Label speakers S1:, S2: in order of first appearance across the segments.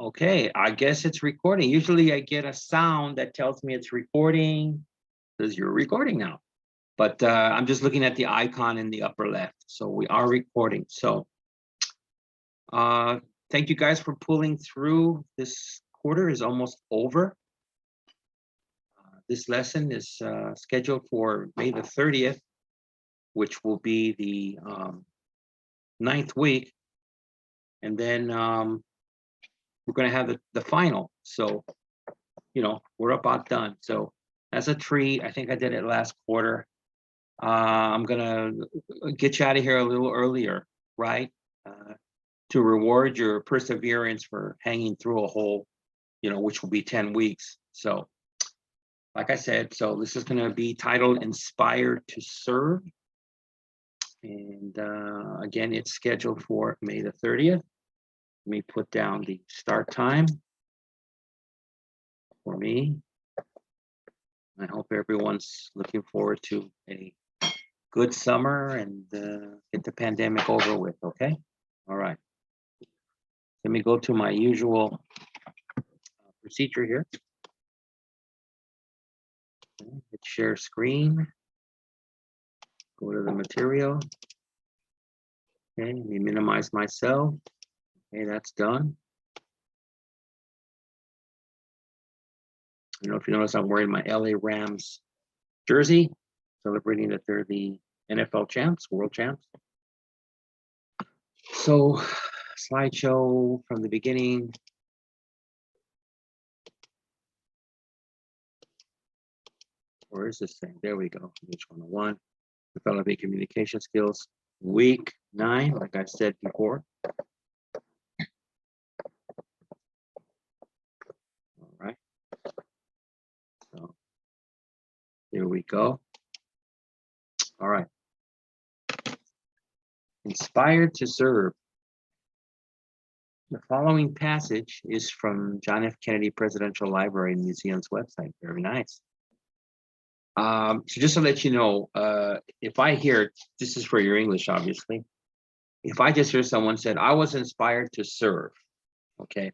S1: Okay, I guess it's recording. Usually I get a sound that tells me it's recording because you're recording now. But I'm just looking at the icon in the upper left. So we are recording. So thank you guys for pulling through. This quarter is almost over. This lesson is scheduled for May the 30th, which will be the 9th week. And then we're going to have the final. So, you know, we're about done. So as a treat, I think I did it last quarter. I'm going to get you out of here a little earlier, right? To reward your perseverance for hanging through a whole, you know, which will be 10 weeks. So like I said, so this is going to be titled Inspired to Serve. And again, it's scheduled for May the 30th. Let me put down the start time for me. I hope everyone's looking forward to a good summer and get the pandemic over with, okay? All right. Let me go to my usual procedure here. Okay, hit share screen. Go to the material. Okay, let me minimize myself. Okay, that's done. I don't know if you notice I'm wearing my LA Rams jersey, celebrating that they're the NFL champs, world champs. So, slideshow from the beginning. Where is this thing? There we go. Page 101. Developing communication skills. Week 9, like I said before. All right. So here we go. All right. Inspired to serve. The following passage is from John F. Kennedy Presidential Library and Museum's website. Very nice. So just to let you know, if I hear, this is for your English, obviously. If I just hear someone said, I was inspired to serve, okay,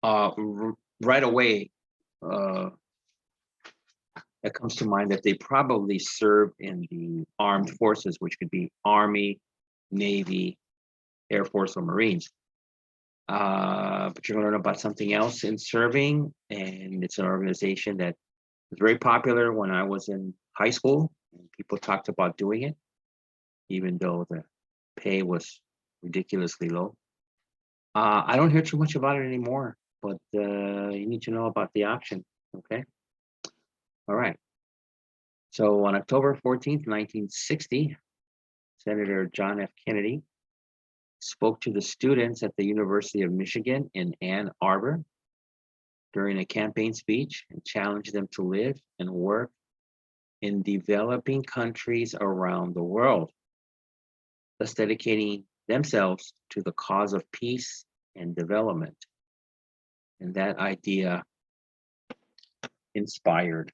S1: right away, it comes to mind that they probably served in the armed forces, which could be Army, Navy, Air Force, or Marines. But you're going to learn about something else in serving, and it's an organization that was very popular when I was in high school, and people talked about doing it, even though the pay was ridiculously low. I don't hear too much about it anymore, but you need to know about the option, okay? All right. So on October 14th, 1960, Senator John F. Kennedy spoke to the students at the University of Michigan in Ann Arbor during a campaign speech and challenged them to live and work in developing countries around the world, thus dedicating themselves to the cause of peace and development. And that idea inspired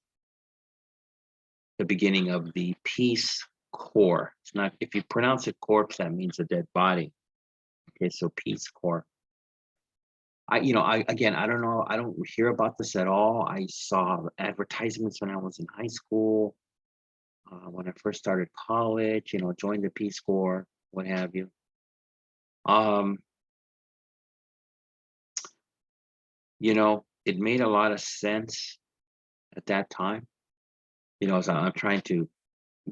S1: the beginning of the Peace Corps. It's not, if you pronounce it corpse, that means a dead body. Okay, so Peace Corps. Again, I don't know, I don't hear about this at all. I saw advertisements when I was in high school, when I first started college, you know, joined the Peace Corps, what have you. You know, it made a lot of sense at that time. You know, so I'm trying to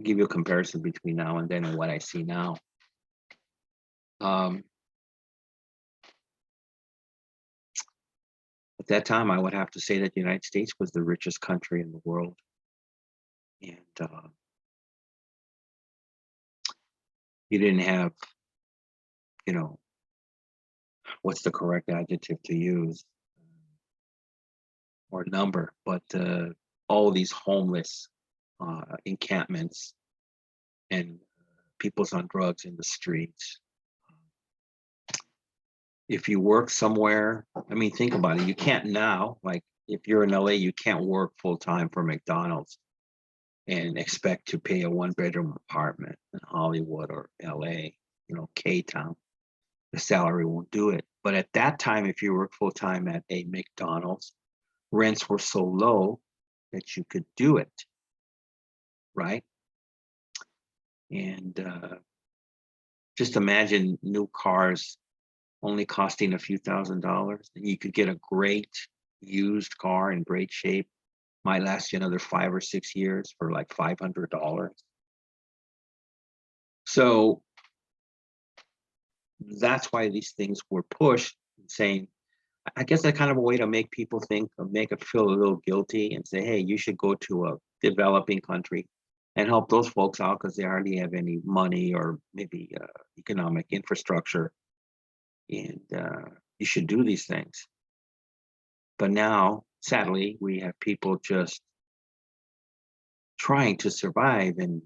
S1: give you a comparison between now and then and what I see now. At that time, I would have to say that the United States was the richest country in the world. And you didn't have, you know, what's the correct adjective to use or number, but all these homeless encampments and people's on drugs in the streets. If you work somewhere, I mean, think about it. You can't now, like if you're in LA, you can't work full time for McDonald's and expect to pay a 1-bedroom apartment in Hollywood or LA, you know, K-Town. the salary won't do it. But at that time, if you work full time at a McDonald's, rents were so low that you could do it, right? And just imagine new cars only costing a few $1,000s. You could get a great used car in great shape, might last you another 5 or 6 years for like $500. So that's why these things were pushed, saying, I guess that's kind of a way to make people think, or make it feel a little guilty and say, hey, you should go to a developing country and help those folks out because they hardly have any money or maybe economic infrastructure. And you should do these things. But now, sadly, we have people just trying to survive in,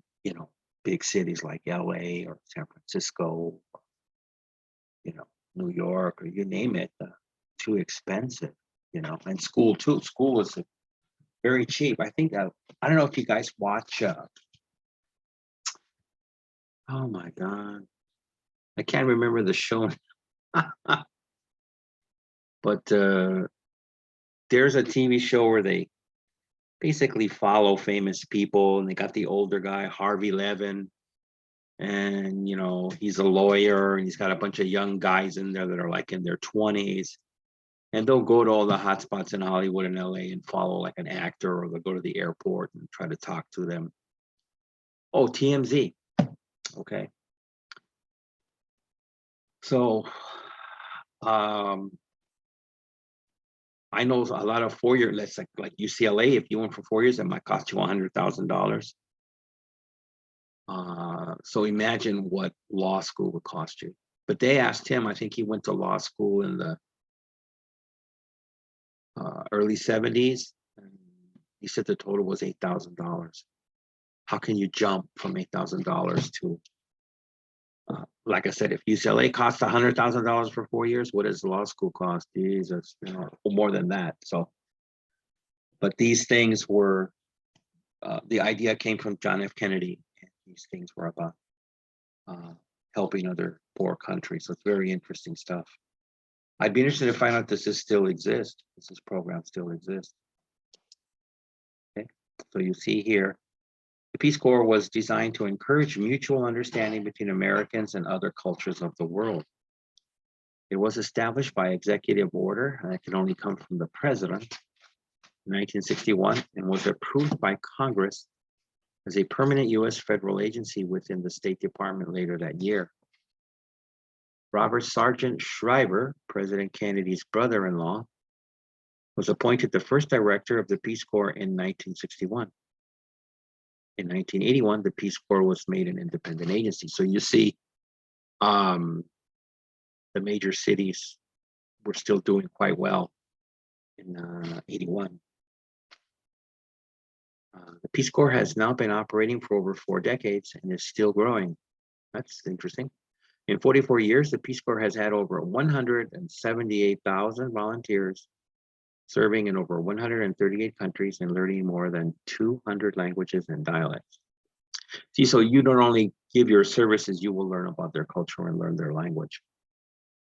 S1: big cities like LA or San Francisco, New York, or you name it, too expensive, and school too. School is very cheap. I think, I don't know if you guys watch, oh my God, I can't remember the show, but there's a TV show where they basically follow famous people, and they got the older guy, Harvey Levin, and he's a lawyer, and he's got a bunch of young guys in there that are like in their 20s, and they'll go to all the hot spots in Hollywood and LA and follow like an actor, or they'll go to the airport and try to talk to them. Oh, TMZ. Okay. So I know a lot of 4-year, let's like UCLA, if you went for 4 years, it might cost you $100,000. So imagine what law school would cost you. But they asked him, I think he went to law school in the early 70s. And he said the total was $8,000. How can you jump from $8,000 to, like I said, if UCLA costs $100,000 for 4 years, what does law school cost? Jesus, more than that. So, but these things were, the idea came from John F. Kennedy. And these things were about helping other poor countries. So it's very interesting stuff. I'd be interested to find out does this still exist? Does this program still exist? Okay, so you see here, the Peace Corps was designed to encourage mutual understanding between Americans and other cultures of the world. It was established by executive order, and it can only come from the president, in 1961, and was approved by Congress as a permanent U.S. federal agency within the State Department later that year. Robert Sargent Shriver, President Kennedy's brother-in-law, was appointed the first director of the Peace Corps in 1961. In 1981, the Peace Corps was made an independent agency. So you see, the major cities were still doing quite well in 81. The Peace Corps has now been operating for over 4 decades and is still growing. That's interesting. In 44 years, the Peace Corps has had over 178,000 volunteers serving in over 138 countries and learning more than 200 languages and dialects. See, so you don't only give your services, you will learn about their culture and learn their language.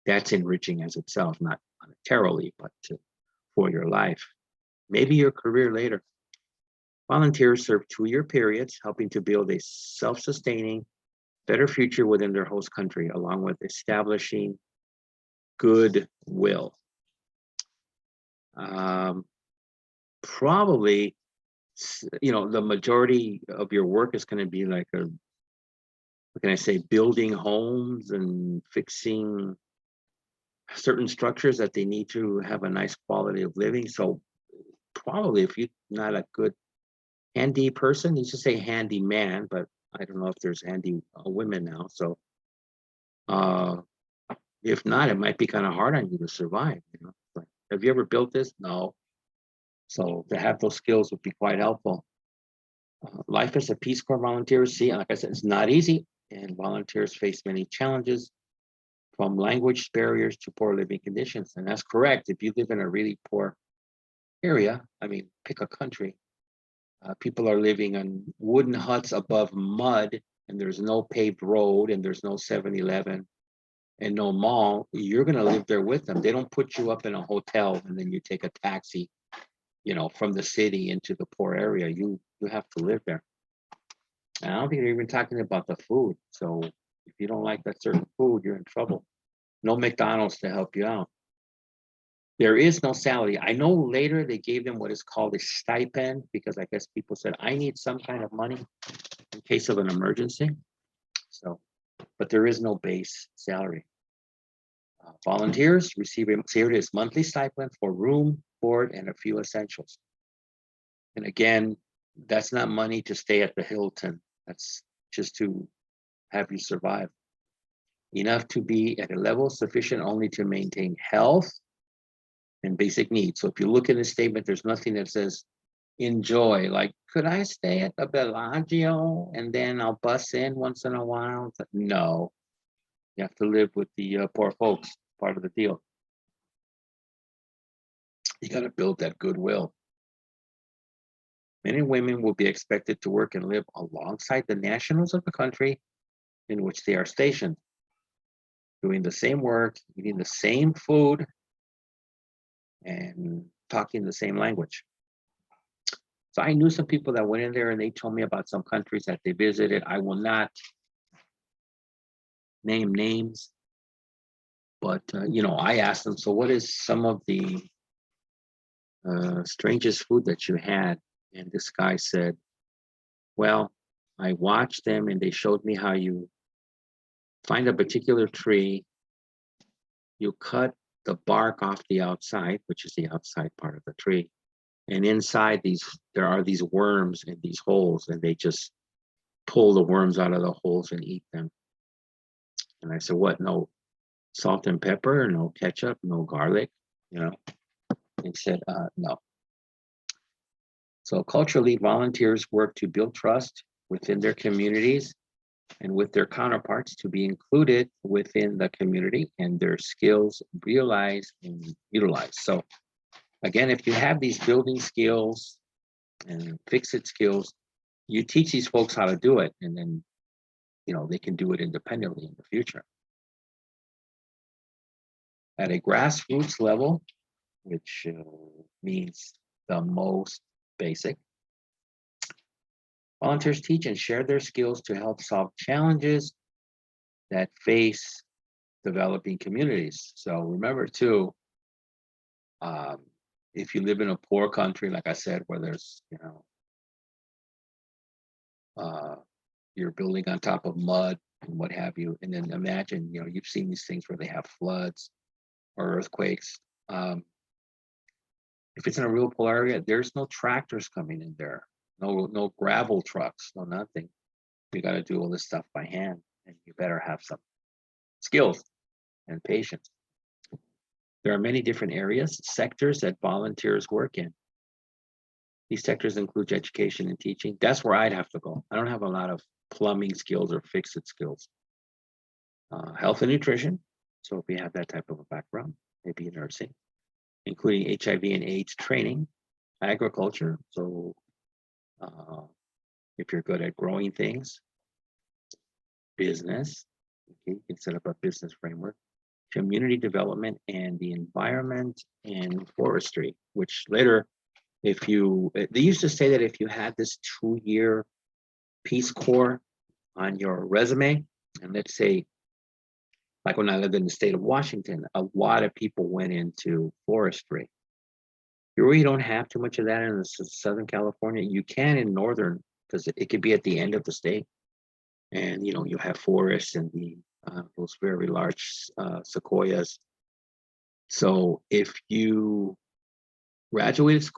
S1: That's enriching as itself, not monetarily, but for your life, maybe your career later. Volunteers serve 2-year periods, helping to build a self-sustaining, better future within their host country, along with establishing goodwill. Probably, the majority of your work is going to be like what can I say, building homes and fixing certain structures that they need to have a nice quality of living. So probably if you're not a good handy person, you should say handy man, but I don't know if there's handy women now. So if not, it might be kind of hard on you to survive. Like, have you ever built this? No. So to have those skills would be quite helpful. Life as a Peace Corps volunteer, see, like I said, it's not easy, and volunteers face many challenges, from language barriers to poor living conditions. And that's correct. If you live in a really poor area, I mean, pick a country. People are living on wooden huts above mud, and there's no paved road, and there's no 7-Eleven, and no mall, you're going to live there with them. They don't put you up in a hotel and then you take a taxi, from the city into the poor area. You have to live there. And I don't think they're even talking about the food. So if you don't like that certain food, you're in trouble. No McDonald's to help you out. There is no salary. I know later they gave them what is called a stipend because I guess people said, I need some kind of money in case of an emergency. So, but there is no base salary. Volunteers receive a serious monthly stipend for room, board, and a few essentials. And again, that's not money to stay at the Hilton. That's just to have you survive. Enough to be at a level sufficient only to maintain health and basic needs. So if you look at the statement, there's nothing that says enjoy. Like, could I stay at the Bellagio and then I'll bus in once in a while? No, you have to live with the poor folks. Part of the deal. You got to build that goodwill. Men and women will be expected to work and live alongside the nationals of the country in which they are stationed, doing the same work, eating the same food, and talking the same language. So I knew some people that went in there and they told me about some countries that they visited. I will not name names, but I asked them, so what is some of the strangest food that you had? And this guy said, well, I watched them and they showed me how you find a particular tree, you cut the bark off the outside, which is the outside part of the tree. And inside there are these worms in these holes, and they just pull the worms out of the holes and eat them. And I said, what? No salt and pepper, no ketchup, no garlic, He said, no. So culturally, volunteers work to build trust within their communities and with their counterparts to be included within the community and their skills realized and utilized. So again, if you have these building skills and fix-it skills, you teach these folks how to do it, and then they can do it independently in the future. At a grassroots level, which means the most basic, volunteers teach and share their skills to help solve challenges that face developing communities. So remember too, if you live in a poor country, like I said, where there's, you're building on top of mud and what have you, and then imagine, you've seen these things where they have floods or earthquakes. If it's in a real poor area, there's no tractors coming in there, no gravel trucks, no nothing. You got to do all this stuff by hand, and you better have some skills and patience. There are many different sectors that volunteers work in. These sectors include education and teaching. That's where I'd have to go. I don't have a lot of plumbing skills or fix-it skills. Health and nutrition. So if you have that type of a background, maybe nursing, including HIV and AIDS training, agriculture. So if you're good at growing things, business, okay, you can set up a business framework, community development, and the environment and forestry, which later, they used to say that if you had this 2-year Peace Corps on your resume, and let's say, like when I lived in the state of Washington, a lot of people went into forestry. You really don't have too much of that in Southern California. You can in Northern, because it could be at the end of the state. And, you have forests and those very large sequoias. So if you graduated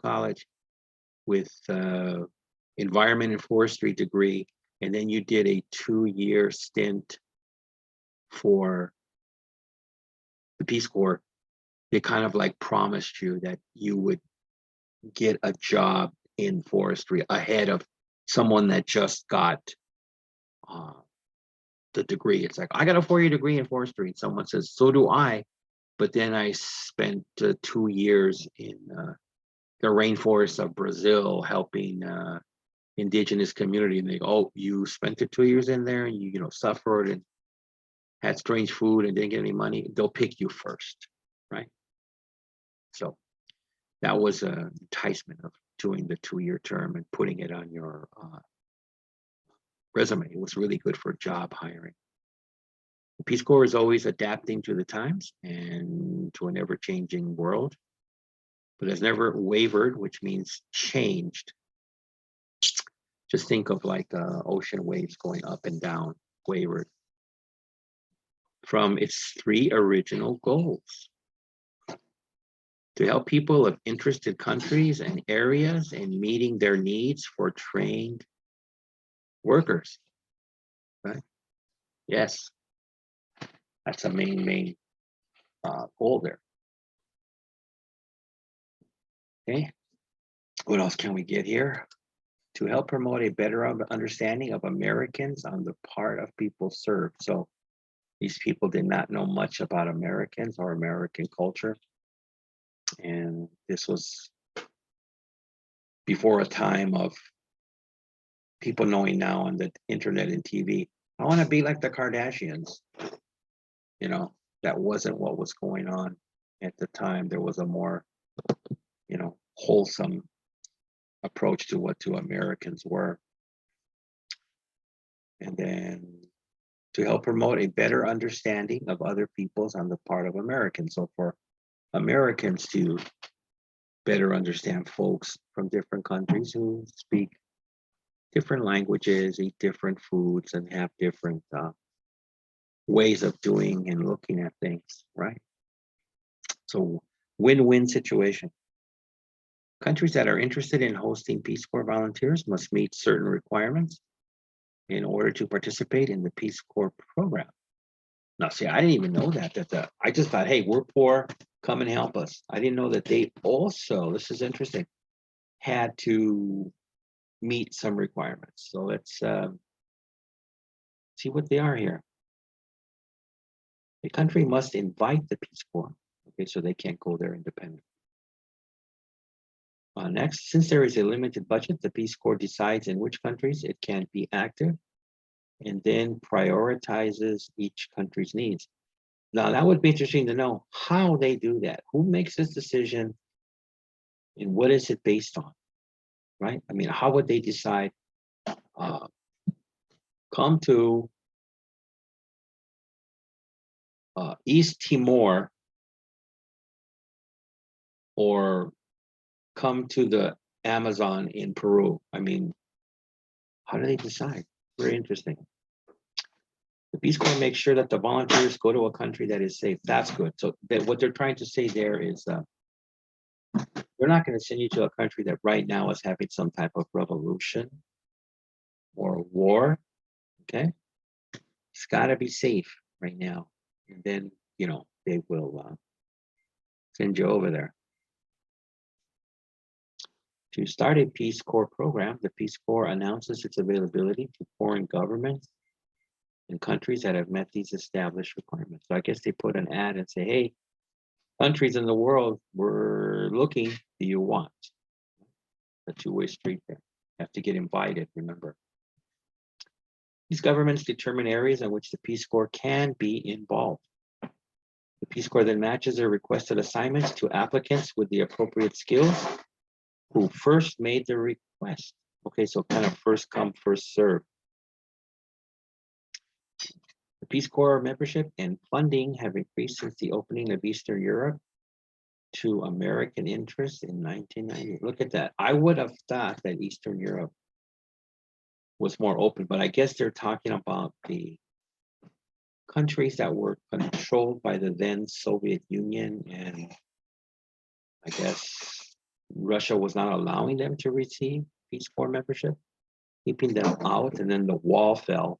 S1: college with environment and forestry degree, and then you did a 2-year stint for the Peace Corps, they kind of like promised you that you would get a job in forestry ahead of someone that just got the degree. It's like, I got a 4-year degree in forestry. And someone says, so do I. But then I spent 2 years in the rainforests of Brazil helping indigenous community. And they go, oh, you spent the 2 years in there and you suffered. And had strange food and didn't get any money, they'll pick you first, right? So that was an enticement of doing the 2-year term and putting it on your resume. It was really good for job hiring. The Peace Corps is always adapting to the times and to an ever-changing world, but has never wavered, which means changed. Just think of like ocean waves going up and down, wavered from its 3 original goals: to help people of interested countries and areas in meeting their needs for trained workers, right? Yes, that's a main goal there. Okay, what else can we get here? To help promote a better understanding of Americans on the part of people served. So these people did not know much about Americans or American culture. And this was before a time of people knowing now on the internet and TV, I want to be like the Kardashians. You know, that wasn't what was going on at the time. There was a more, wholesome approach to what two Americans were. And then to help promote a better understanding of other peoples on the part of Americans. So for Americans to better understand folks from different countries who speak different languages, eat different foods, and have different ways of doing and looking at things, right? So win-win situation. Countries that are interested in hosting Peace Corps volunteers must meet certain requirements in order to participate in the Peace Corps program. Now, see, I didn't even know that I just thought, hey, we're poor, come and help us. I didn't know that they also, this is interesting, had to meet some requirements. So let's see what they are here. A country must invite the Peace Corps, okay, so they can't go there independently. Next, since there is a limited budget, the Peace Corps decides in which countries it can be active and then prioritizes each country's needs. Now, that would be interesting to know how they do that. Who makes this decision and what is it based on, right? I mean, how would they decide, come to East Timor or come to the Amazon in Peru? I mean, how do they decide? Very interesting. The Peace Corps makes sure that the volunteers go to a country that is safe. That's good. So what they're trying to say there is we're not going to send you to a country that right now is having some type of revolution or war. Okay, it's got to be safe right now, and then they will send you over there. To start a Peace Corps program, the Peace Corps announces its availability to foreign governments and countries that have met these established requirements. So I guess they put an ad and say, hey, countries in the world, we're looking, do you want? A two-way street there. You have to get invited, remember. These governments determine areas in which the Peace Corps can be involved. The Peace Corps then matches their requested assignments to applicants with the appropriate skills who first made the request. Okay, so kind of first come, first serve. The Peace Corps membership and funding have increased since the opening of Eastern Europe to American interests in 1990. Look at that. I would have thought that Eastern Europe was more open, but I guess they're talking about the countries that were controlled by the then Soviet Union, and I guess Russia was not allowing them to receive Peace Corps membership, keeping them out, and then the wall fell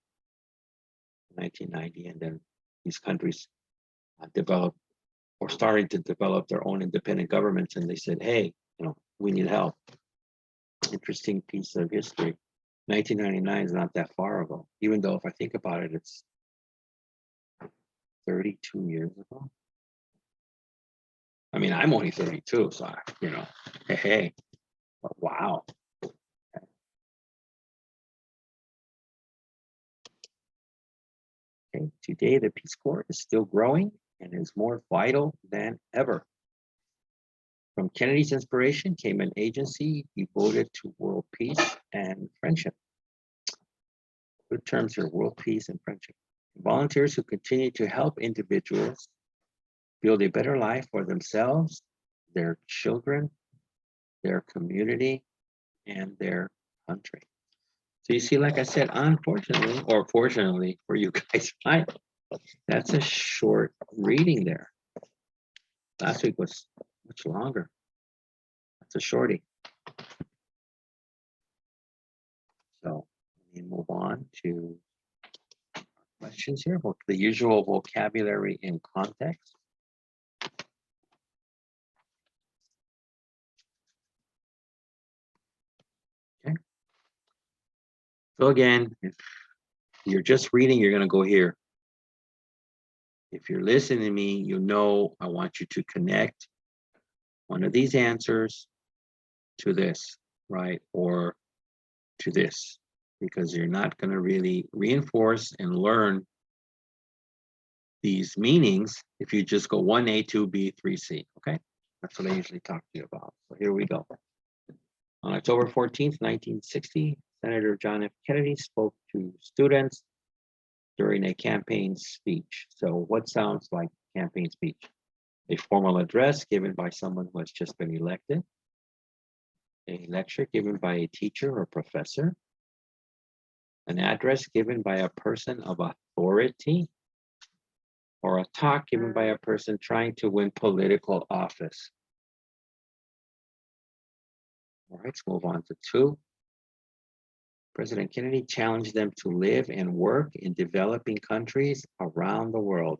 S1: in 1990, and then these countries developed or started to develop their own independent governments, and they said, hey, we need help. Interesting piece of history. 1999 is not that far ago, even though if I think about it, it's 32 years ago. I mean, I'm only 32, so hey, but wow. Okay, today the Peace Corps is still growing and is more vital than ever. From Kennedy's inspiration came an agency devoted to world peace and friendship. Good terms here, world peace and friendship. Volunteers who continue to help individuals build a better life for themselves, their children, their community, and their country. So you see, like I said, unfortunately, or fortunately for you guys, right? That's a short reading there. Last week was much longer. That's a shorty. So let me move on to questions here. The usual vocabulary in context. Okay. So again, if you're just reading, you're going to go here. If you're listening to me, you know I want you to connect one of these answers to this, right? Or to this, because you're not going to really reinforce and learn these meanings if you just go 1A, 2B, 3C, okay? That's what I usually talk to you about. So here we go. On October 14th, 1960, Senator John F. Kennedy spoke to students during a campaign speech. So what sounds like a campaign speech? A formal address given by someone who has just been elected, a lecture given by a teacher or professor, an address given by a person of authority, or a talk given by a person trying to win political office. All right, let's move on to 2. President Kennedy challenged them to live and work in developing countries around the world.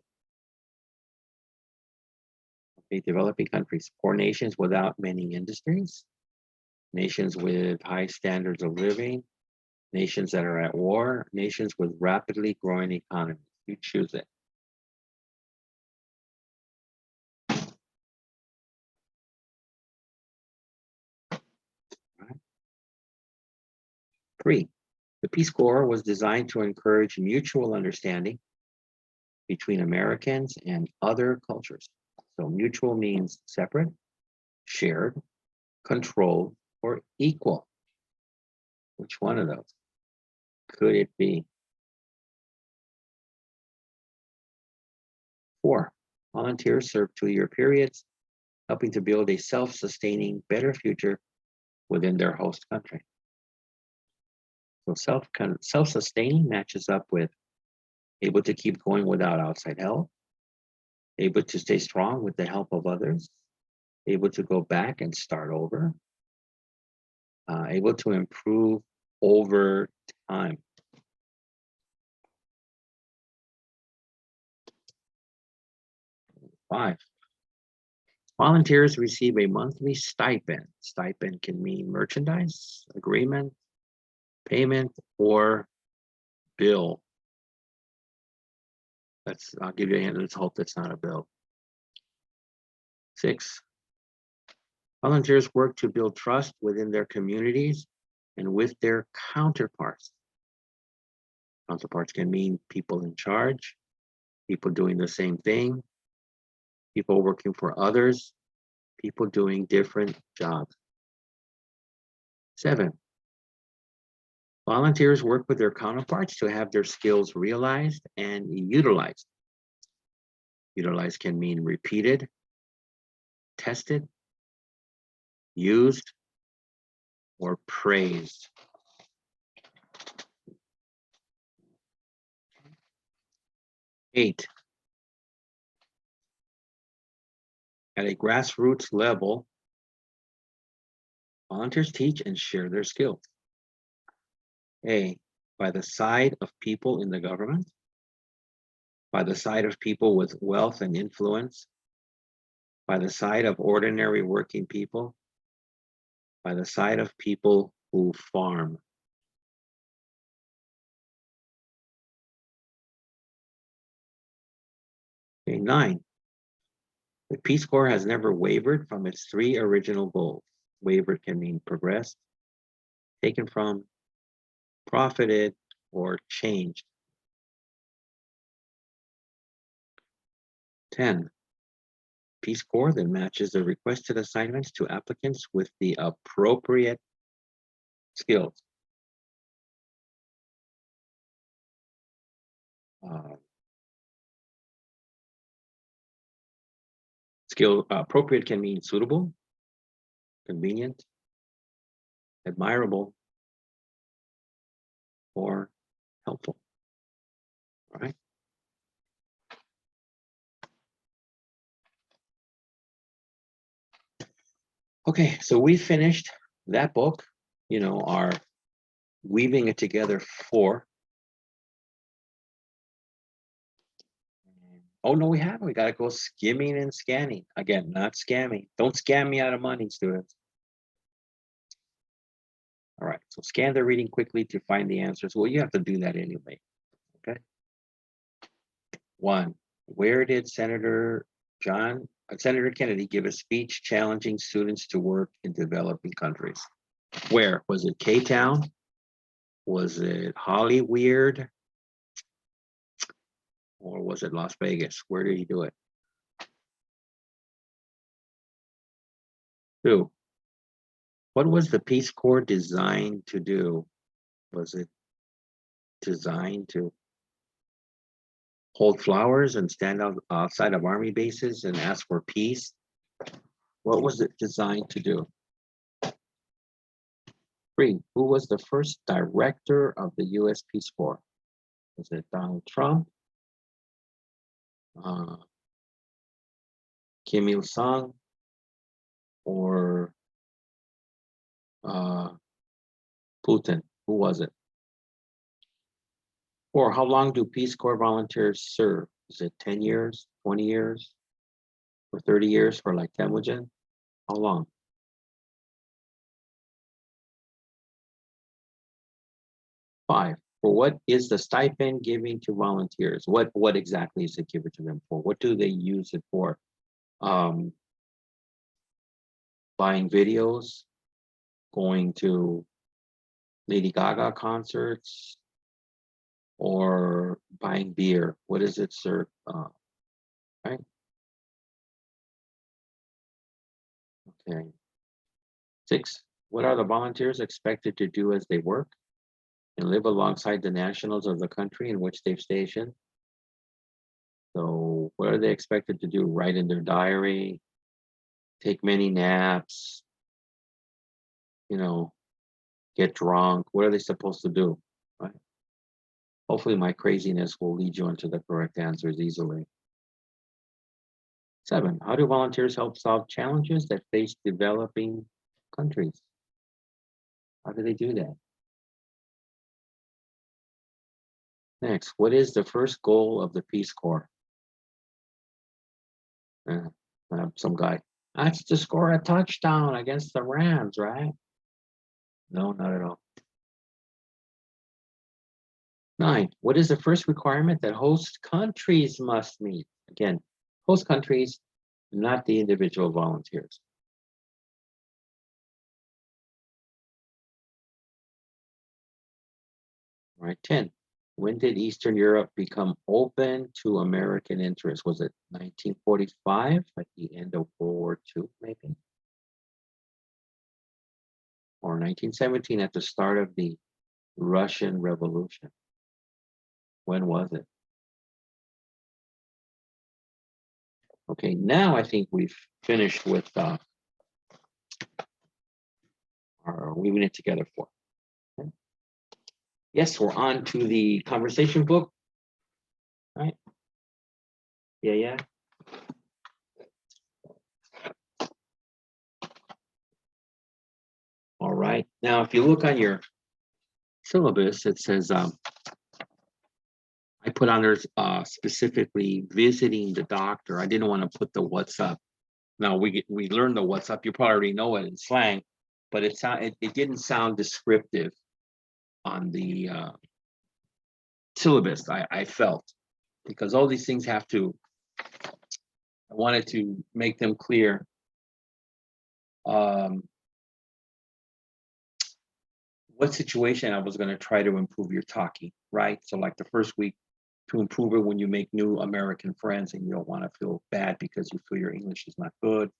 S1: Okay, developing countries, poor nations without many industries, nations with high standards of living, nations that are at war, nations with rapidly growing economies. You choose it. Right. 3, the Peace Corps was designed to encourage mutual understanding between Americans and other cultures. So mutual means separate, shared, controlled, or equal. Which one of those could it be? 4, volunteers serve 2-year periods, helping to build a self-sustaining, better future within their host country. So self-sustaining matches up with able to keep going without outside help, able to stay strong with the help of others, able to go back and start over, able to improve over time. 5, volunteers receive a monthly stipend. Stipend can mean merchandise, agreement, payment, or bill. I'll give you a hint. Let's hope that's not a bill. 6, volunteers work to build trust within their communities and with their counterparts. Counterparts can mean people in charge, people doing the same thing, people working for others, people doing different jobs. 7, volunteers work with their counterparts to have their skills realized and utilized. Utilized can mean repeated, tested, used, or praised. 8, at a grassroots level, volunteers teach and share their skills. A, by the side of people in the government, by the side of people with wealth and influence, by the side of ordinary working people, by the side of people who farm. Okay, 9, the Peace Corps has never wavered from its 3 original goals. Wavered can mean progressed, taken from, profited, or changed. 10. Peace Corps then matches the requested assignments to applicants with the appropriate skills. Appropriate can mean suitable, convenient, admirable, or helpful. All right. Okay, so we finished that book, our weaving it together for. Oh, no, we haven't. We got to go skimming and scanning. Again, not scamming. Don't scam me out of money, students. All right, so scan the reading quickly to find the answers. Well, you have to do that anyway, okay? 1, where did Senator Kennedy give a speech challenging students to work in developing countries? Where? Was it K-Town? Was it Hollyweird? Or was it Las Vegas? Where did he do it? 2, what was the Peace Corps designed to do? Was it designed to hold flowers and stand outside of army bases and ask for peace? What was it designed to do? 3, who was the first director of the U.S. Peace Corps? Was it Donald Trump? Kim Il-sung? Or Putin? Who was it? 4, how long do Peace Corps volunteers serve? Is it 10 years, 20 years, or 30 years for like Temujin? How long? 5, for what is the stipend giving to volunteers? What exactly is it given to them for? What do they use it for? Buying videos, going to Lady Gaga concerts, or buying beer? What is it, sir? Right? Okay. 6, what are the volunteers expected to do as they work and live alongside the nationals of the country in which they've stationed? So what are they expected to do? Write in their diary, take many naps, get drunk. What are they supposed to do? Right? Hopefully my craziness will lead you into the correct answers easily. 7, how do volunteers help solve challenges that face developing countries? How do they do that? Next, what is the first goal of the Peace Corps? Some guy, that's to score a touchdown against the Rams, right? No, not at all. 9, what is the first requirement that host countries must meet? Again, host countries, not the individual volunteers. All right, 10, when did Eastern Europe become open to American interests? Was it 1945, at the end of World War II, maybe? Or 1917, at the start of the Russian Revolution? When was it? Okay, now I think we've finished with our weaving it together for. Okay. Yes, we're on to the conversation book. All right. Yeah. All right. Now, if you look on your syllabus, it says I put on there specifically visiting the doctor. I didn't want to put the what's up. Now we learned the what's up. You probably already know it in slang, but it didn't sound descriptive on the syllabus. I felt, because all these things have to. I wanted to make them clear. What situation I was going to try to improve your talking, right? So like the first week, to improve it when you make new American friends and you don't want to feel bad because you feel your English is not good.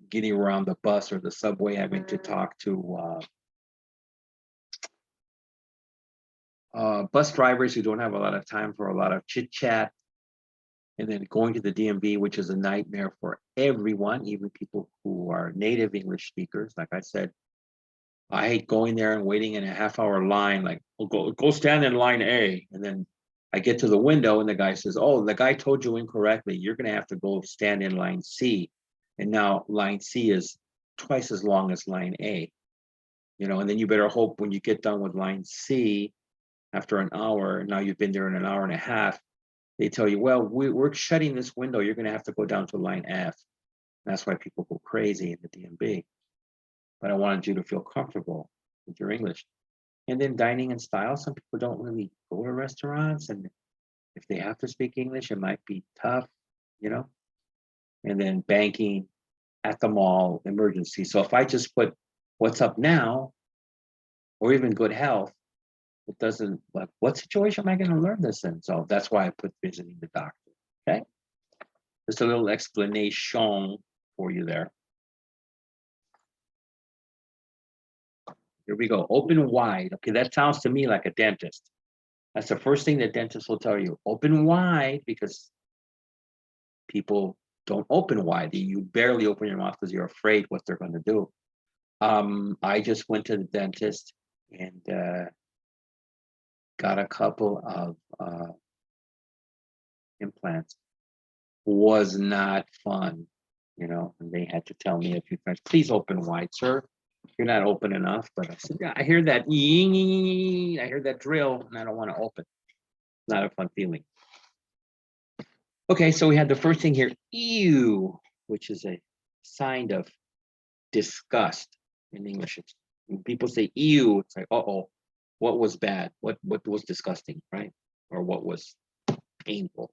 S1: Getting around the bus or the subway, having to talk to bus drivers who don't have a lot of time for a lot of chit chat. And then going to the DMV, which is a nightmare for everyone, even people who are native English speakers. Like I said, I hate going there and waiting in a half-hour line, like, well, go stand in line A. And then I get to the window and the guy says, oh, the guy told you incorrectly. You're going to have to go stand in line C. And now line C is twice as long as line A. You know, and then you better hope when you get done with line C after an hour, now you've been there in an hour and a half, they tell you, well, we're shutting this window. You're going to have to go down to line F. That's why people go crazy in the DMV. But I wanted you to feel comfortable with your English. And then dining in style. Some people don't really go to restaurants. And if they have to speak English, it might be tough, you know. And then banking, at the mall, emergency. So if I just put what's up now, or even good health, it doesn't, like, what situation am I going to learn this in? So that's why I put visiting the doctor. Okay. Just a little explanation for you there. Here we go. Open wide. Okay, that sounds to me like a dentist. That's the first thing the dentist will tell you. Open wide, because people don't open wide. You barely open your mouth because you're afraid what they're going to do. I just went to the dentist and got a couple of implants. Was not fun, you know, and they had to tell me a few times, please open wide, sir. You're not open enough. But I said, yeah, I hear that, I hear that drill, and I don't want to open. Not a fun feeling. Okay, so we had the first thing here, ew, which is a sign of disgust in English. When people say ew, it's like, uh-oh, what was bad? What was disgusting, right? Or what was painful?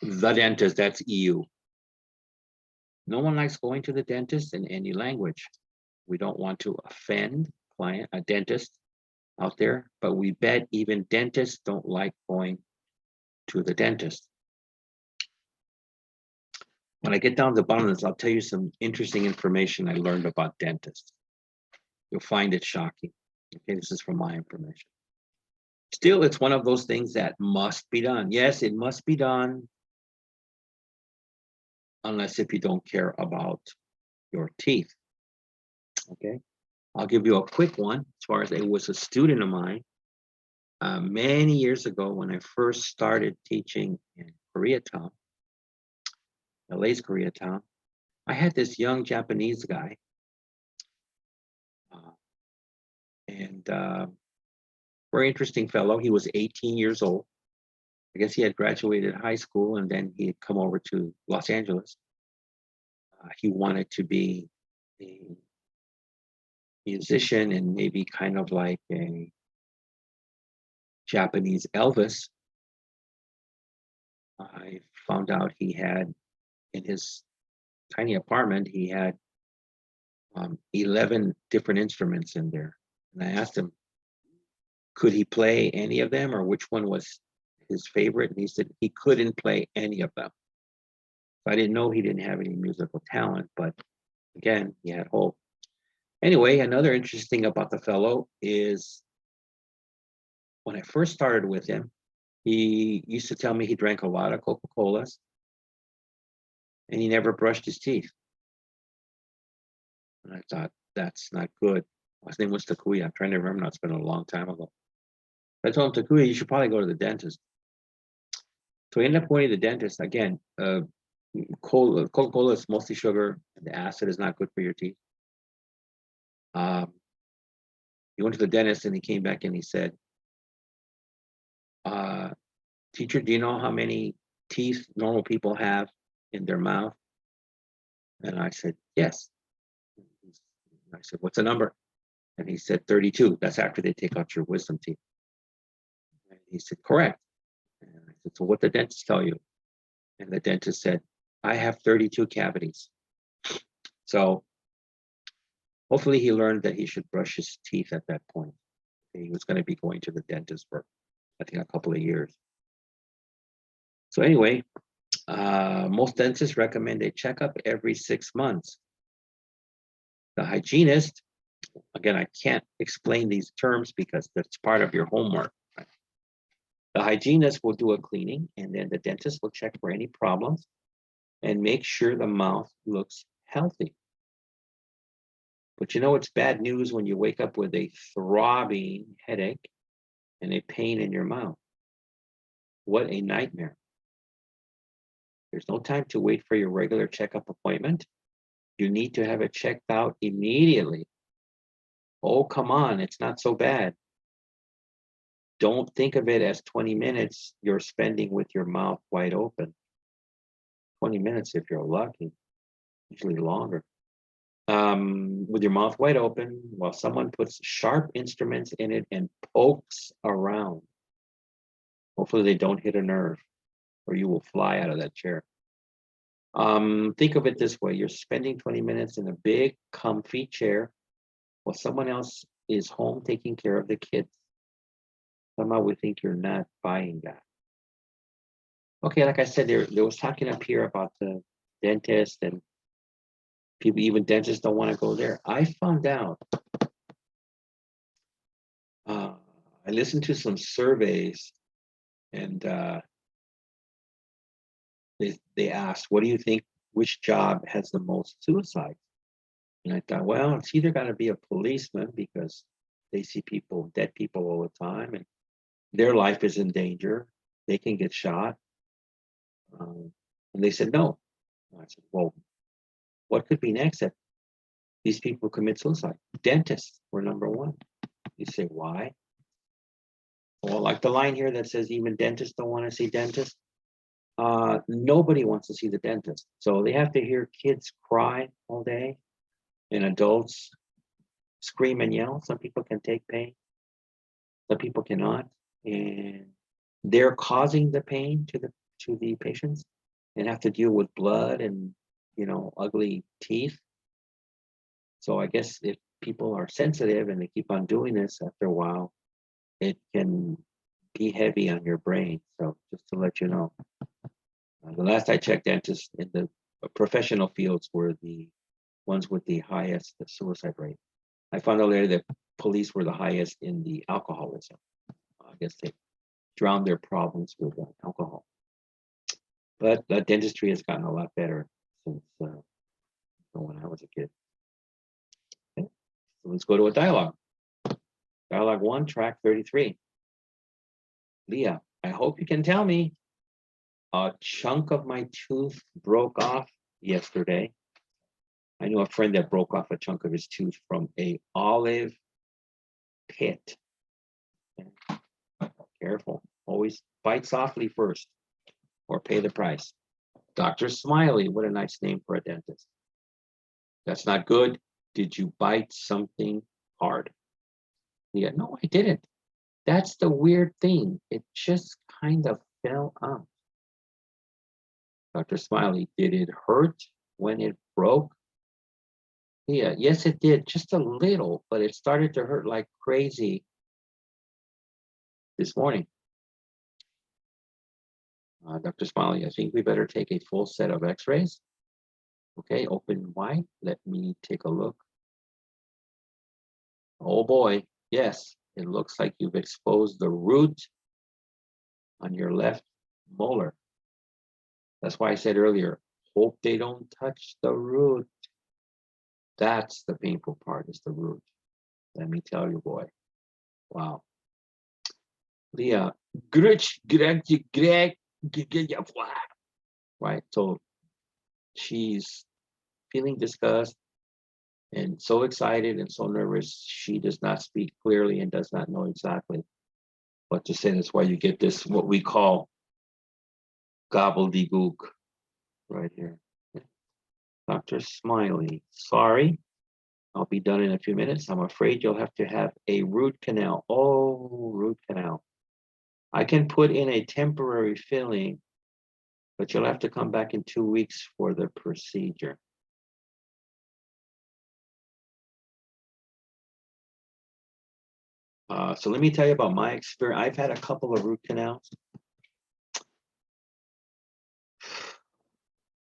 S1: The dentist, that's ew. No one likes going to the dentist in any language. We don't want to offend a dentist out there, but we bet even dentists don't like going to the dentist. When I get down to the bottom of this, I'll tell you some interesting information I learned about dentists. You'll find it shocking. Okay, this is from my information. Still, it's one of those things that must be done. Yes, it must be done, unless if you don't care about your teeth. Okay, I'll give you a quick one. As far as it was a student of mine many years ago when I first started teaching in Koreatown, LA's Koreatown. I had this young Japanese guy, and very interesting fellow. He was 18 years old. I guess he had graduated high school and then he had come over to Los Angeles. He wanted to be a musician and maybe kind of like a Japanese Elvis. I found out he had, in his tiny apartment, he had 11 different instruments in there. And I asked him, could he play any of them, or which one was his favorite? And he said he couldn't play any of them. So I didn't know he didn't have any musical talent, but again, he had hope. Anyway, another interesting thing about the fellow is when I first started with him, he used to tell me he drank a lot of Coca-Colas and he never brushed his teeth. And I thought, that's not good. His name was Takuya. I'm trying to remember now, it's been a long time ago. I told him, Takuya, you should probably go to the dentist. So I ended up going to the dentist. Again, Coca-Cola is mostly sugar, and the acid is not good for your teeth. He went to the dentist and he came back and he said, teacher, do you know how many teeth normal people have in their mouth? And I said, yes. I said, what's the number? And he said, 32. That's after they take out your wisdom teeth. And he said, correct. And I said, so what did the dentist tell you? And the dentist said, I have 32 cavities. So hopefully he learned that he should brush his teeth at that point. He was going to be going to the dentist for I think a couple of years. So anyway, most dentists recommend a checkup every 6 months. The hygienist, again, I can't explain these terms because that's part of your homework. Right? The hygienist will do a cleaning, and then the dentist will check for any problems and make sure the mouth looks healthy. But you know it's bad news when you wake up with a throbbing headache and a pain in your mouth. What a nightmare. There's no time to wait for your regular checkup appointment. You need to have it checked out immediately. Oh, come on, it's not so bad. Don't think of it as 20 minutes you're spending with your mouth wide open. 20 minutes if you're lucky, usually longer. With your mouth wide open while someone puts sharp instruments in it and pokes around. Hopefully they don't hit a nerve or you will fly out of that chair. Think of it this way. You're spending 20 minutes in a big, comfy chair while someone else is home taking care of the kids. Somehow we think you're not buying that. Okay, like I said, there was talking up here about the dentist and people, even dentists don't want to go there. I found out, I listened to some surveys and they asked, what do you think, which job has the most suicides? And I thought, well, it's either got to be a policeman because they see people, dead people all the time, and their life is in danger. They can get shot. And they said no. I said, well, what could be next if these people commit suicide? Dentists were number one. You say, why? Well, like the line here that says even dentists don't want to see dentists. Nobody wants to see the dentist. So they have to hear kids cry all day and adults scream and yell. Some people can take pain, some people cannot, and they're causing the pain to the patients and have to deal with blood and ugly teeth. So I guess if people are sensitive and they keep on doing this, after a while, it can be heavy on your brain. So just to let you know, the last I checked, dentists in the professional fields were the ones with the highest suicide rate. I found out later that police were the highest in the alcoholism. I guess they drowned their problems with alcohol. But dentistry has gotten a lot better since when I was a kid. Okay. So let's go to a dialogue. Dialogue 1, track 33. Leah, I hope you can tell me. A chunk of my tooth broke off yesterday. I know a friend that broke off a chunk of his tooth from a olive pit. Okay. Careful. Always bite softly first or pay the price. Dr. Smiley, what a nice name for a dentist. That's not good. Did you bite something hard? Yeah, no, I didn't. That's the weird thing. It just kind of fell out. Dr. Smiley, did it hurt when it broke? Yeah, yes, it did. Just a little, but it started to hurt like crazy this morning. Dr. Smiley, I think we better take a full set of x-rays. Okay, open wide. Let me take a look. Oh boy, yes, it looks like you've exposed the root on your left molar. That's why I said earlier, hope they don't touch the root. That's the painful part, is the root. Let me tell you, boy. Wow. Leah, right? So she's feeling disgust and so excited and so nervous. She does not speak clearly and does not know exactly what to say. That's why you get this, what we call gobbledygook right here. Dr. Smiley, sorry, I'll be done in a few minutes. I'm afraid you'll have to have a root canal. Oh, root canal. I can put in a temporary filling, but you'll have to come back in 2 weeks for the procedure. So let me tell you about my experience. I've had a couple of root canals.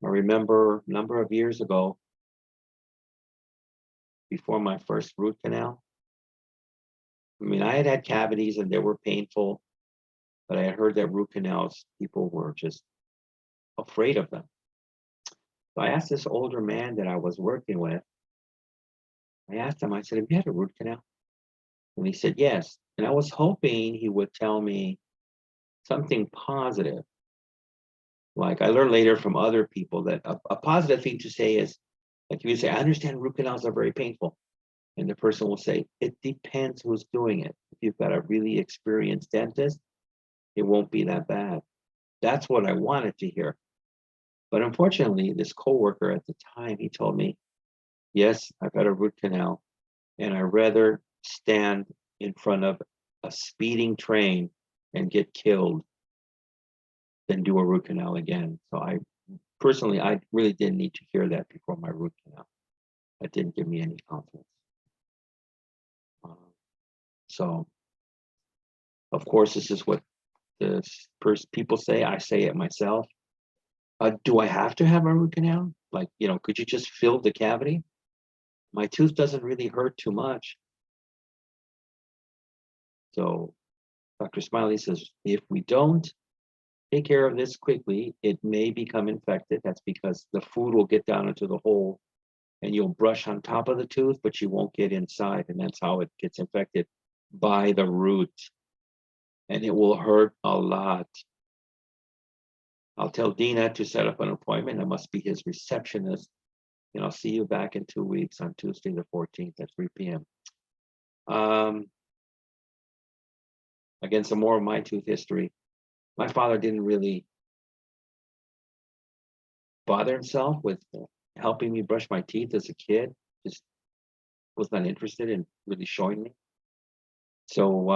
S1: I remember a number of years ago, before my first root canal. I mean, I had had cavities and they were painful, but I had heard that root canals, people were just afraid of them. So I asked this older man that I was working with, I asked him, I said, have you had a root canal? And he said, yes. And I was hoping he would tell me something positive. Like I learned later from other people that a positive thing to say is, like if you say, I understand root canals are very painful. And the person will say, it depends who's doing it. If you've got a really experienced dentist, it won't be that bad. That's what I wanted to hear. But unfortunately, this coworker at the time, he told me, yes, I've had a root canal, and I'd rather stand in front of a speeding train and get killed than do a root canal again. So I really didn't need to hear that before my root canal. That didn't give me any confidence. So, of course, this is what the people say. I say it myself. Do I have to have a root canal? Like, could you just fill the cavity? My tooth doesn't really hurt too much. So Dr. Smiley says, if we don't take care of this quickly, it may become infected. That's because the food will get down into the hole and you'll brush on top of the tooth, but you won't get inside. And that's how it gets infected, by the root. And it will hurt a lot. I'll tell Dina to set up an appointment. I must be his receptionist. And I'll see you back in 2 weeks on Tuesday the 14th at 3 p.m. Again, some more of my tooth history. My father didn't really bother himself with helping me brush my teeth as a kid. Just was not interested in really showing me. So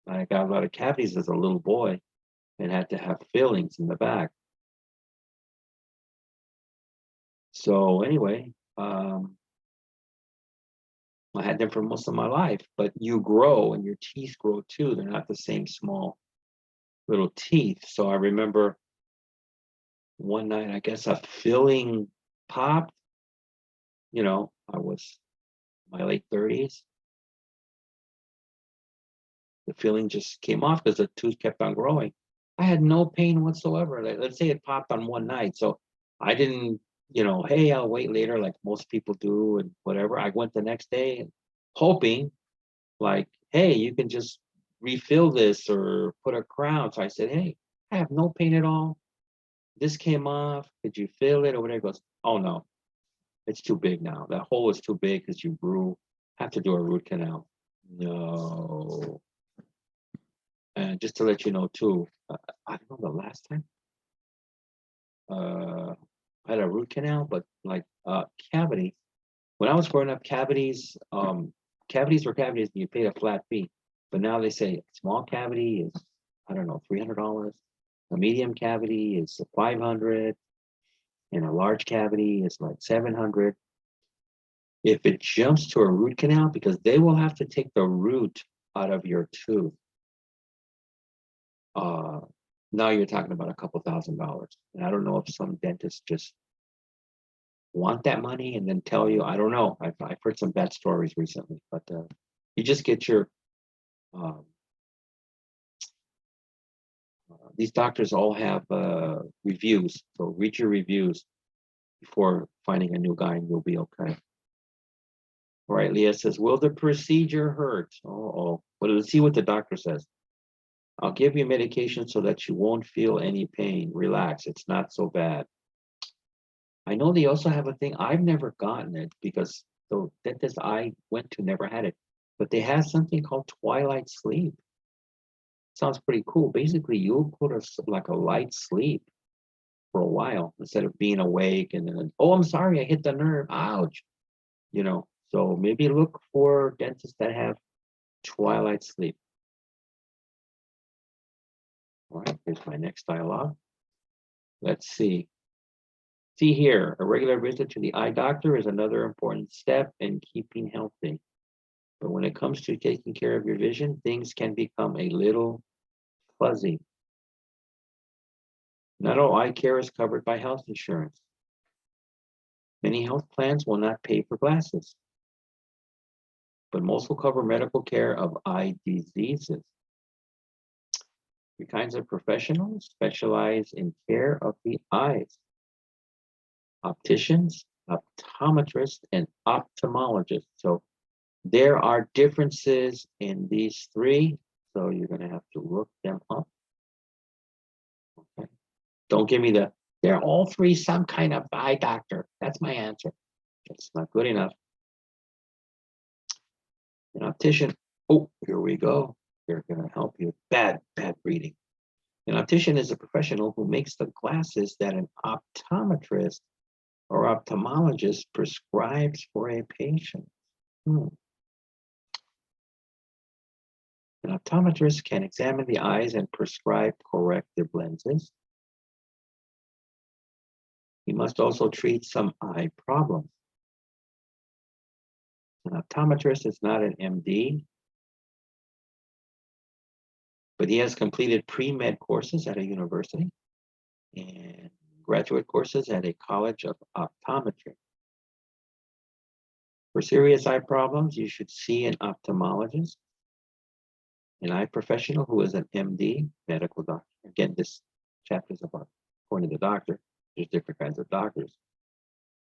S1: I got a lot of cavities as a little boy and had to have fillings in the back. So anyway, I had them for most of my life, but you grow and your teeth grow too. They're not the same small little teeth. So I remember one night, I guess a filling popped. I was in my late 30s. The filling just came off because the tooth kept on growing. I had no pain whatsoever. Let's say it popped on one night. So I didn't, hey, I'll wait later like most people do and whatever. I went the next day and hoping like, hey, you can just refill this or put a crown. So I said, hey, I have no pain at all. This came off. Could you fill it or whatever? He goes, oh no, it's too big now. That hole is too big because you grew. Have to do a root canal. No. And just to let you know too, I don't know the last time I had a root canal, but like cavity. When I was growing up, cavities were cavities and you paid a flat fee. But now they say small cavity is, I don't know, $300. A medium cavity is 500, and a large cavity is like 700. If it jumps to a root canal, because they will have to take the root out of your tooth. Now you're talking about a couple $1,000s. And I don't know if some dentists just want that money and then tell you, I don't know. I've heard some bad stories recently, but you just get your, these doctors all have reviews. So read your reviews before finding a new guy and you'll be okay. All right, Leah says, will the procedure hurt? Oh, well, let's see what the doctor says. I'll give you medication so that you won't feel any pain. Relax, it's not so bad. I know they also have a thing, I've never gotten it because the dentist I went to never had it, but they have something called twilight sleep. Sounds pretty cool. Basically, you'll put like a light sleep for a while instead of being awake and then, oh, I'm sorry, I hit the nerve, ouch. So maybe look for dentists that have twilight sleep. All right, here's my next dialogue. Let's see. See here, a regular visit to the eye doctor is another important step in keeping healthy. But when it comes to taking care of your vision, things can become a little fuzzy. Not all eye care is covered by health insurance. Many health plans will not pay for glasses, but most will cover medical care of eye diseases. Three kinds of professionals specialize in care of the eyes: opticians, optometrists, and ophthalmologists. So there are differences in these three, so you're going to have to look them up. Okay. Don't give me they're all three some kind of eye doctor. That's my answer. That's not good enough. An optician, oh, here we go. They're going to help you. Bad reading. An optician is a professional who makes the glasses that an optometrist or ophthalmologist prescribes for a patient. An optometrist can examine the eyes and prescribe corrective lenses. He must also treat some eye problems. An optometrist is not an MD, but he has completed pre-med courses at a university and graduate courses at a college of optometry. For serious eye problems, you should see an ophthalmologist, an eye professional who is an MD, medical doctor. Again, this chapter is about, according to the doctor, there's different kinds of doctors,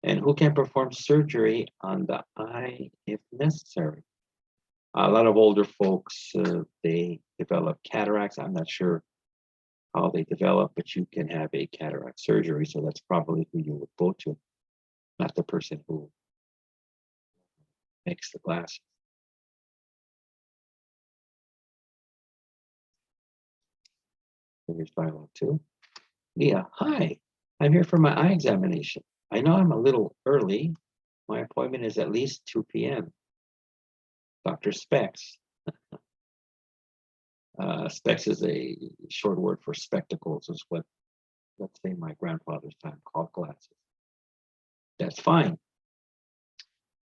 S1: and who can perform surgery on the eye if necessary. A lot of older folks, they develop cataracts. I'm not sure how they develop, but you can have a cataract surgery, so that's probably who you would go to, not the person who makes the glasses. Here's dialogue 2. Leah, hi, I'm here for my eye examination. I know I'm a little early. My appointment is at least 2 p.m. Dr. Specs. Specs is a short word for spectacles, is what, let's say, my grandfather's time called glasses. That's fine.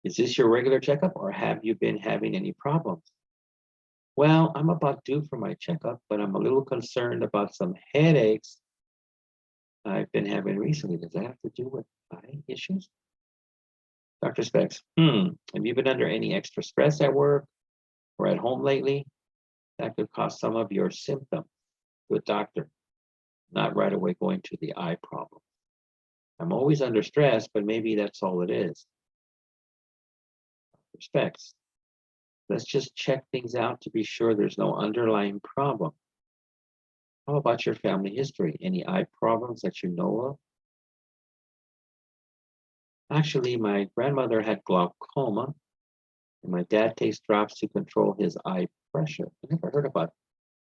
S1: Is this your regular checkup, or have you been having any problems? Well, I'm about due for my checkup, but I'm a little concerned about some headaches I've been having recently. Does that have to do with eye issues? Dr. Specs, have you been under any extra stress at work or at home lately? That could cause some of your symptoms. Good doctor, not right away going to the eye problem. I'm always under stress, but maybe that's all it is. Dr. Specs, let's just check things out to be sure there's no underlying problem. How about your family history? Any eye problems that you know of? Actually, my grandmother had glaucoma, and my dad takes drops to control his eye pressure. I never heard about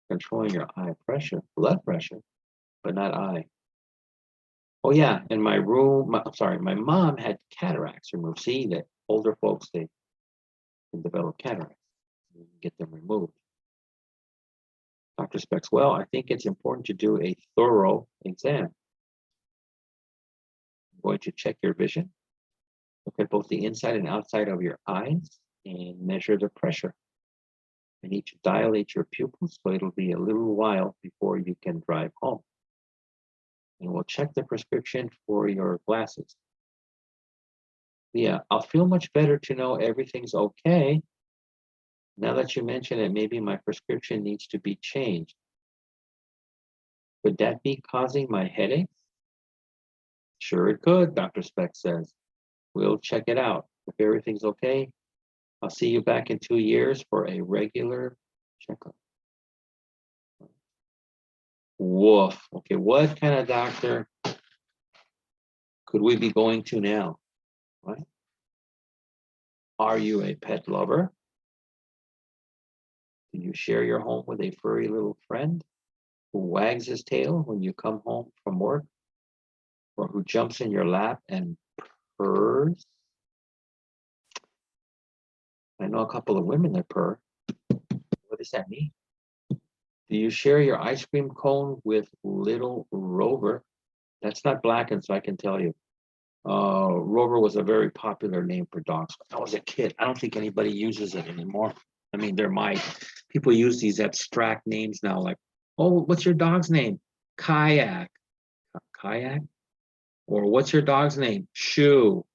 S1: controlling your eye pressure, blood pressure, but not eye. Oh yeah, in my mom had cataracts removed. See, that older folks, they can develop cataracts. You can get them removed. Dr. Specs, well, I think it's important to do a thorough exam. I'm going to check your vision, look at both the inside and outside of your eyes, and measure the pressure. I need to dilate your pupils, so it'll be a little while before you can drive home. And we'll check the prescription for your glasses. Yeah, I'll feel much better to know everything's okay. Now that you mention it, maybe my prescription needs to be changed. Could that be causing my headaches? Sure it could, Dr. Speck says. We'll check it out. If everything's okay, I'll see you back in 2 years for a regular checkup. Woof. Okay, what kind of doctor could we be going to now? What? Are you a pet lover? Do you share your home with a furry little friend who wags his tail when you come home from work, or who jumps in your lap and purrs? I know a couple of women that purr. What does that mean? Do you share your ice cream cone with little Rover? That's not blackened, so I can tell you. Rover was a very popular name for dogs. When I was a kid, I don't think anybody uses it anymore. I mean, there might. People use these abstract names now, like, oh, what's your dog's name? Kayak. Kayak? Or what's your dog's name? Shoe.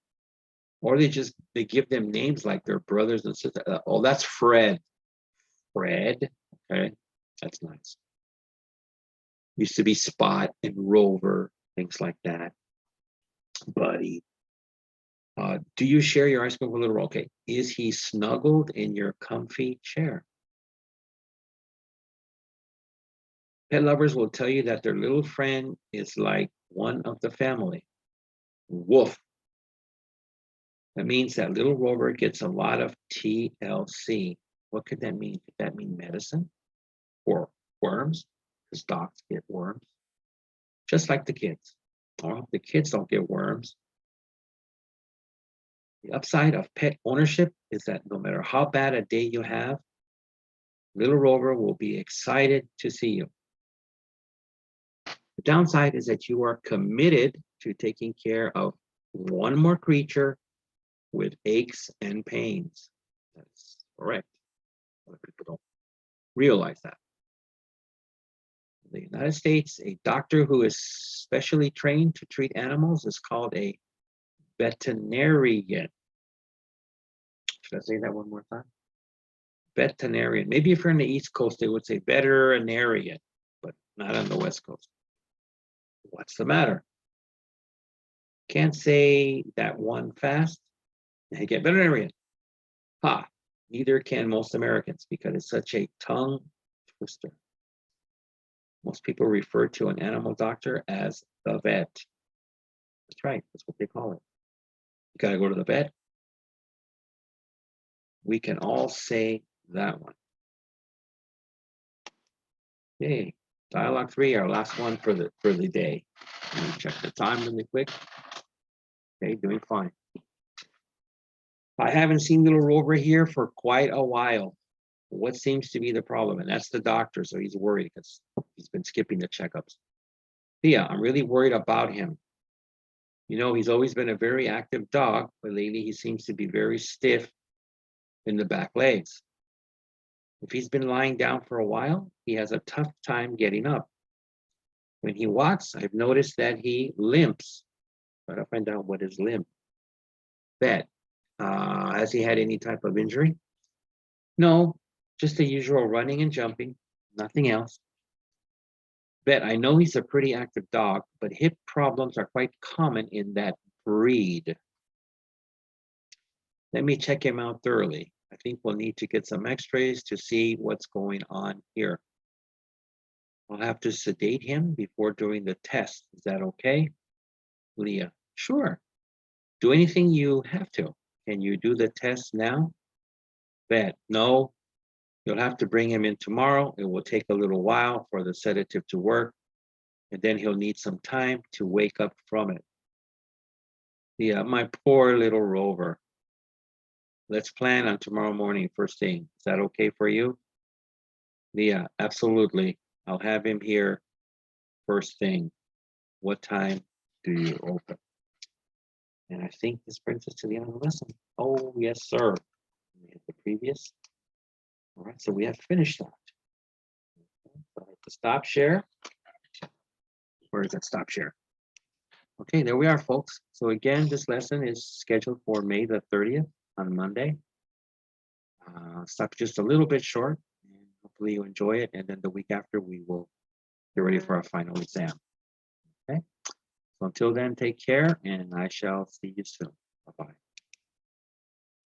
S1: Or they give them names like their brothers and sisters. Oh, that's Fred. Fred. Okay, that's nice. Used to be Spot and Rover, things like that. Buddy. Do you share your ice cream with Little Rover? Okay. Is he snuggled in your comfy chair? Pet lovers will tell you that their little friend is like one of the family. Woof. That means that little Rover gets a lot of TLC. What could that mean? Could that mean medicine or worms? Because dogs get worms, just like the kids. Oh, the kids don't get worms. The upside of pet ownership is that no matter how bad a day you have, little Rover will be excited to see you. The downside is that you are committed to taking care of one more creature with aches and pains. That's correct. A lot of people don't realize that. In the United States, a doctor who is specially trained to treat animals is called a veterinarian. Should I say that one more time? Veterinarian. Maybe if you're in the East Coast, they would say veterinarian, but not on the West Coast. What's the matter? Can't say that one fast. Hey, get veterinarian. Ha! Neither can most Americans because it's such a tongue twister. Most people refer to an animal doctor as the vet. That's right. That's what they call it. You got to go to the vet. We can all say that one. Okay. Dialogue 3, our last one for the day. Let me check the time really quick. Okay, doing fine. I haven't seen little Rover here for quite a while. What seems to be the problem? And that's the doctor, so he's worried because he's been skipping the checkups. Yeah, I'm really worried about him. You know, he's always been a very active dog, but lately he seems to be very stiff in the back legs. If he's been lying down for a while, he has a tough time getting up. When he walks, I've noticed that he limps. Try to find out what is limp. Vet, has he had any type of injury? No, just the usual running and jumping, nothing else. Vet, I know he's a pretty active dog, but hip problems are quite common in that breed. Let me check him out thoroughly. I think we'll need to get some x-rays to see what's going on here. I'll have to sedate him before doing the test. Is that okay? Leah, sure. Do anything you have to. Can you do the test now? Vet, no. You'll have to bring him in tomorrow. It will take a little while for the sedative to work, and then he'll need some time to wake up from it. Yeah, my poor little Rover. Let's plan on tomorrow morning, first thing. Is that okay for you? Yeah, absolutely. I'll have him here first thing. What time do you open? And I think this brings us to the end of the lesson. Oh, yes, sir. We hit the previous. All right, so we have finished that. So I hit the stop share. Where is that stop share? Okay, there we are, folks. So again, this lesson is scheduled for May the 30th on Monday. Stop just a little bit short. And hopefully you enjoy it. And then the week after, we will get ready for our final exam. Okay. So until then, take care, and I shall see you soon.